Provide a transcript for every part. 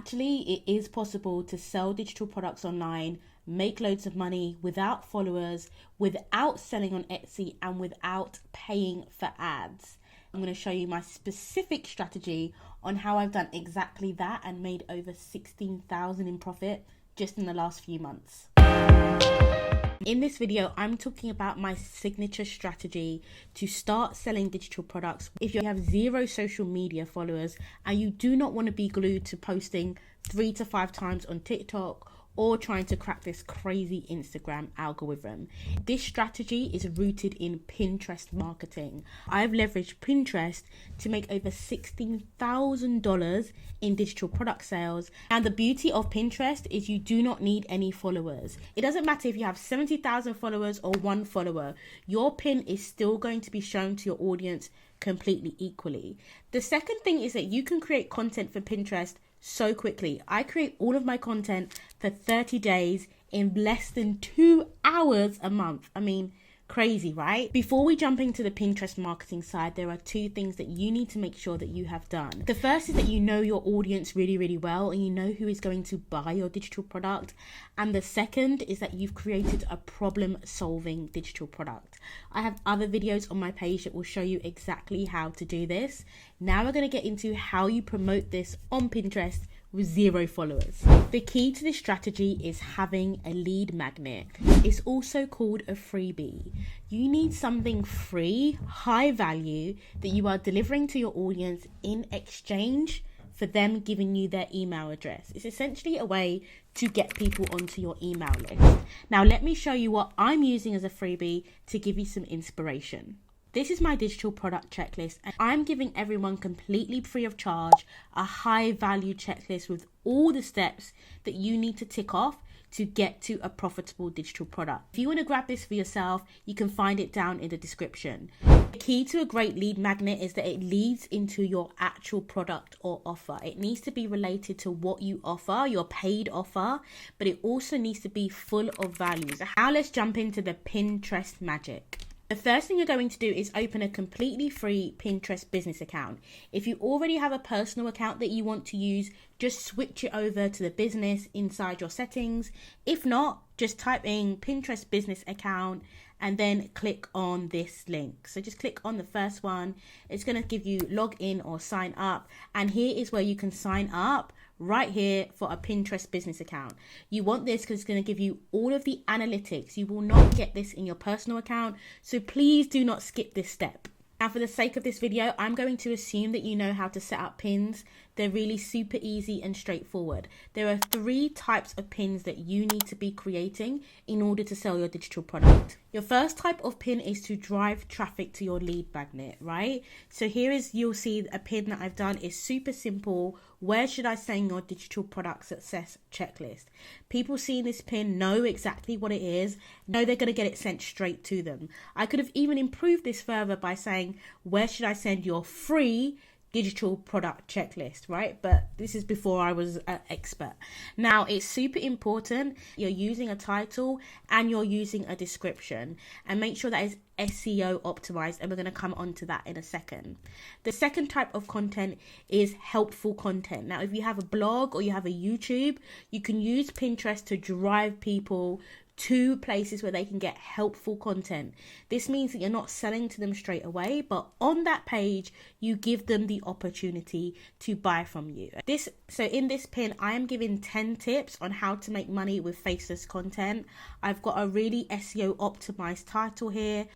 actually, it is possible to sell digital products online, make loads of money without followers, without selling on Etsy, and without paying for ads. I'm going to show you my specific strategy on how I've done exactly that and made over $16,000 in profit just in the last few months. In this video, I'm talking about my signature strategy to start selling digital products. If you have 0 social media followers and you do not want to be glued to posting 3 to 5 times on TikTok or trying to crack this crazy Instagram algorithm. This strategy is rooted in Pinterest marketing. I've leveraged Pinterest to make over $16,000 in digital product sales. And the beauty of Pinterest is you do not need any followers. It doesn't matter if you have 70,000 followers or 1 follower, your pin is still going to be shown to your audience completely equally. The second thing is that you can create content for Pinterest so quickly. I create all of my content for 30 days in less than 2 hours a month. I mean, crazy, right? Before we jump into the Pinterest marketing side, there are 2 things that you need to make sure that you have done. The first is that you know your audience really, really well and you know who is going to buy your digital product. And the second is that you've created a problem-solving digital product. I have other videos on my page that will show you exactly how to do this. Now we're going to get into how you promote this on Pinterest with 0 followers. The key to this strategy is having a lead magnet. It's also called a freebie. You need something free, high value that you are delivering to your audience in exchange for them giving you their email address. It's essentially a way to get people onto your email list. Now let me show you what I'm using as a freebie to give you some inspiration. This is my digital product checklist, and I'm giving everyone completely free of charge a high value checklist with all the steps that you need to tick off to get to a profitable digital product. If you want to grab this for yourself, you can find it down in the description. The key to a great lead magnet is that it leads into your actual product or offer. It needs to be related to what you offer, your paid offer, but it also needs to be full of value. So now let's jump into the Pinterest magic. The first thing you're going to do is open a completely free Pinterest business account. If you already have a personal account that you want to use, just switch it over to the business inside your settings. If not, just type in Pinterest business account and then click on this link. So just click on the first one. It's going to give you log in or sign up. And here is where you can sign up right here for a Pinterest business account. You want this because it's going to give you all of the analytics. You will not get this in your personal account. So please do not skip this step. Now for the sake of this video, I'm going to assume that you know how to set up pins. They're really super easy and straightforward. There are 3 types of pins that you need to be creating in order to sell your digital product. Your first type of pin is to drive traffic to your lead magnet, right? So here is, you'll see a pin that I've done is super simple. Where should I send your digital product success checklist? People seeing this pin know exactly what it is, know they're going to get it sent straight to them. I could have even improved this further by saying, where should I send your free digital product checklist, right? But this is before I was an expert. Now it's super important you're using a title and you're using a description, and make sure that is SEO optimized, and we're going to come on to that in a second. The second type of content is helpful content. Now if you have a blog or you have a YouTube, you can use Pinterest to drive people to places where they can get helpful content. This means that you're not selling to them straight away, but on that page you give them the opportunity to buy from you. So in this pin, I am giving 10 tips on how to make money with faceless content. I've got a really SEO optimized title here.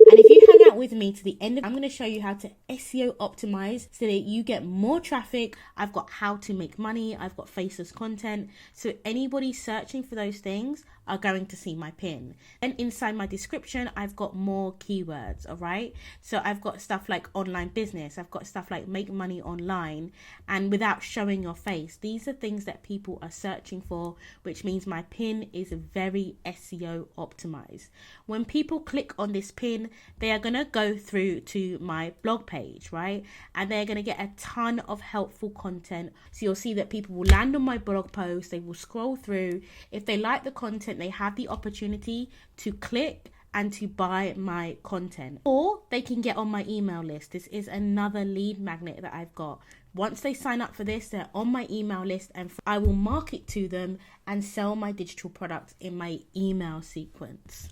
And if you hang out with me to the end, I'm going to show you how to SEO optimize so that you get more traffic. I've got how to make money. I've got faceless content. So anybody searching for those things are going to see my pin. And inside my description, I've got more keywords, all right? So I've got stuff like online business. I've got stuff like make money online and without showing your face. These are things that people are searching for, which means my pin is very SEO optimized. When people click on this pin, they are going to go through to my blog page, right? And they're going to get a ton of helpful content. So you'll see that people will land on my blog post, they will scroll through. If they like the content, they have the opportunity to click and to buy my content, or they can get on my email list. This is another lead magnet that I've got. Once they sign up for this, they're on my email list, and I will market to them and sell my digital products in my email sequence.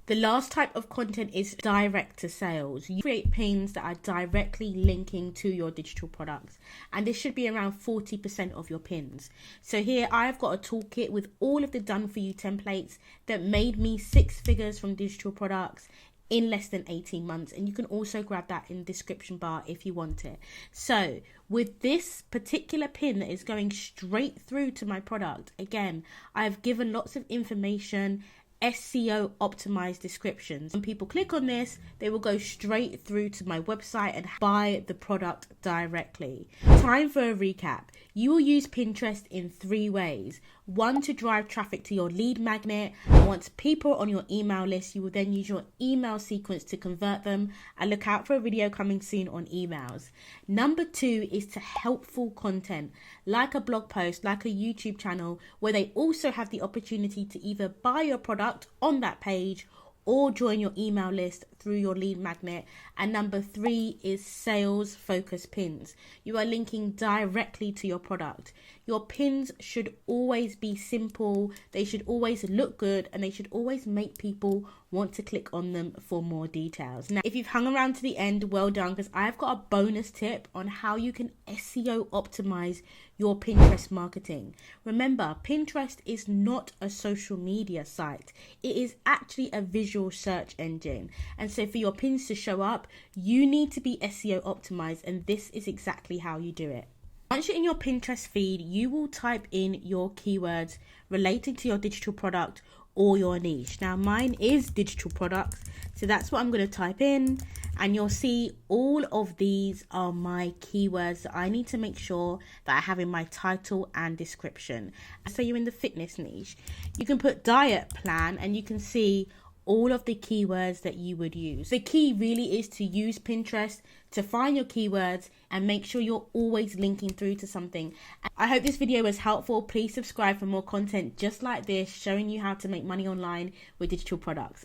The last type of content is direct to sales. You create pins that are directly linking to your digital products, and this should be around 40% of your pins. So here I've got a toolkit with all of the done for you templates that made me 6 figures from digital products in less than 18 months, and you can also grab that in the description bar if you want it. So with this particular pin that is going straight through to my product, again, I've given lots of information, SEO optimized descriptions. When people click on this, they will go straight through to my website and buy the product directly. Time for a recap. You will use Pinterest in 3 ways. 1, to drive traffic to your lead magnet. Once people are on your email list, you will then use your email sequence to convert them, and look out for a video coming soon on emails. Number 2 is to helpful content, like a blog post, like a YouTube channel, where they also have the opportunity to either buy your product on that page or join your email list through your lead magnet. And number 3 is sales focused pins. You are linking directly to your product. Your pins should always be simple, they should always look good, and they should always make people want to click on them for more details. Now, if you've hung around to the end, well done, because I've got a bonus tip on how you can SEO optimize your Pinterest marketing. Remember, Pinterest is not a social media site. It is actually a visual search engine. And so for your pins to show up, you need to be SEO optimized, and this is exactly how you do it. Once you're in your Pinterest feed, you will type in your keywords relating to your digital product or your niche. Now mine is digital products, so that's what I'm going to type in, and you'll see all of these are my keywords that I need to make sure that I have in my title and description. So you're in the fitness niche, you can put diet plan, and you can see all of the keywords that you would use. The key really is to use Pinterest to find your keywords and make sure you're always linking through to something. I hope this video was helpful. Please subscribe for more content just like this, showing you how to make money online with digital products.